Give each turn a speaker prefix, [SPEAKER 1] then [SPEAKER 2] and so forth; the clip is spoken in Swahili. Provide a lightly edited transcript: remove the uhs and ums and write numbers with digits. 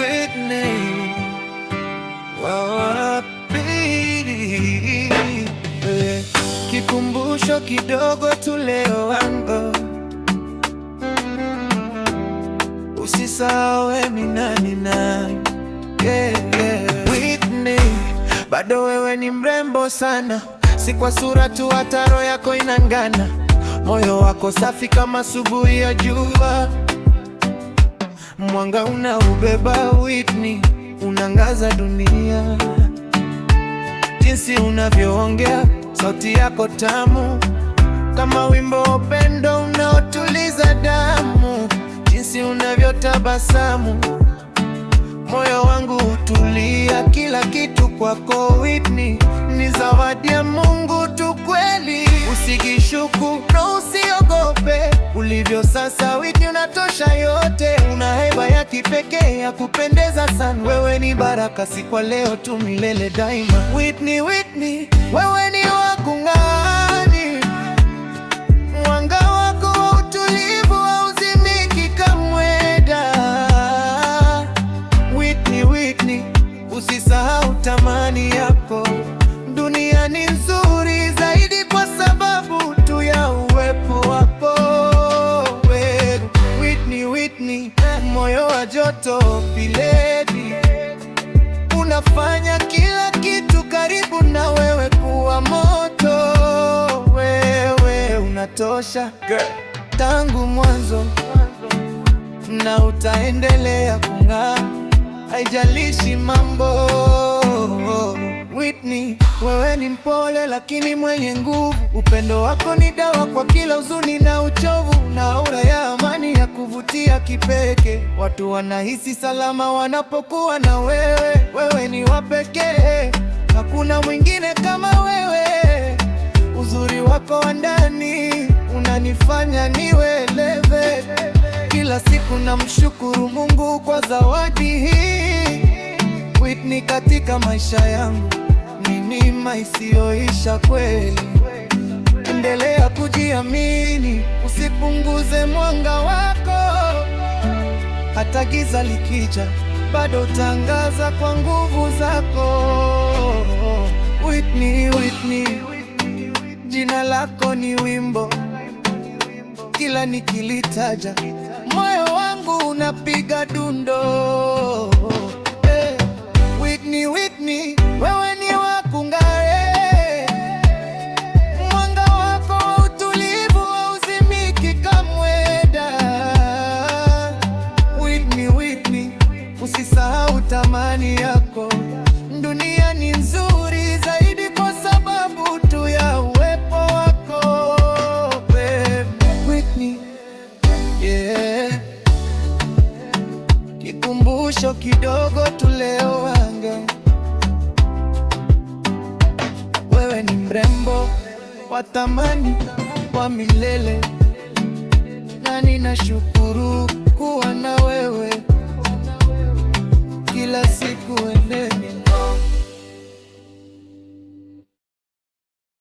[SPEAKER 1] Whitney, wapi? Kikumbusho kidogo tu leo wangu, usisahau mimi nani. Whitney, bado wewe ni mrembo sana, si kwa sura tu, hata roho yako inang'ana. Moyo wako safi kama asubuhi ya jua, mwanga unaubeba Whitney, unangaza dunia. Jinsi unavyoongea, sauti yako tamu kama wimbo wa upendo unaotuliza damu. Jinsi unavyotabasamu, moyo wangu hutulia. Kila kitu kwako Whitney ni zawadi ya Mungu tu kweli. Usigishuku na usiogope, ulivyo sasa Whitney unatosha yote. Una haiba ya kipekee ya kupendeza sana. Wewe ni baraka, si kwa leo tu, milele daima. Whitney, Whitney, wewe ni wa kung'ani. Mwanga wako wa utulivu hauzimiki kamwe. Whitney, Whitney, usisahau thamani yako. Dunia ni nzuri zaidi kwa sababu tu ya uwepo wako wewe. Whitney, Whitney, moyo wa joto piledi, unafanya kila kitu karibu na wewe kuwa moto. Wewe unatosha tangu mwanzo na utaendelea kung'aa, haijalishi mambo. Whitney, wewe ni mpole lakini mwenye nguvu. Upendo wako ni dawa kwa kila huzuni na uchovu, na aura ya amani ya kuvutia kipekee. Watu wanahisi salama wanapokuwa na wewe. Wewe ni wa pekee, hakuna mwingine kama wewe. Uzuri wako wa ndani unanifanya niwelewe. Kila siku namshukuru Mungu kwa zawadi hii. Whitney, katika maisha yangu ni neema isiyoisha kweli. Endelea kujiamini, usipunguze mwanga wako. Hata giza likija, bado tangaza kwa nguvu zako. Whitney, Whitney, jina lako ni wimbo, kila nikilitaja moyo wangu unapiga dundo. Whitney, Whitney, wewe ni wa kung'aa. Mwanga wako wa utulivu hauzimiki kamwe. Whitney, Whitney, usisahau thamani yako. Dunia ni nzuri zaidi kwa sababu tu ya uwepo wako babe. Whitney, yeah. Kikumbusho kidogo tu leo anga, wewe ni mrembo wa thamani wa milele, na ninashukuru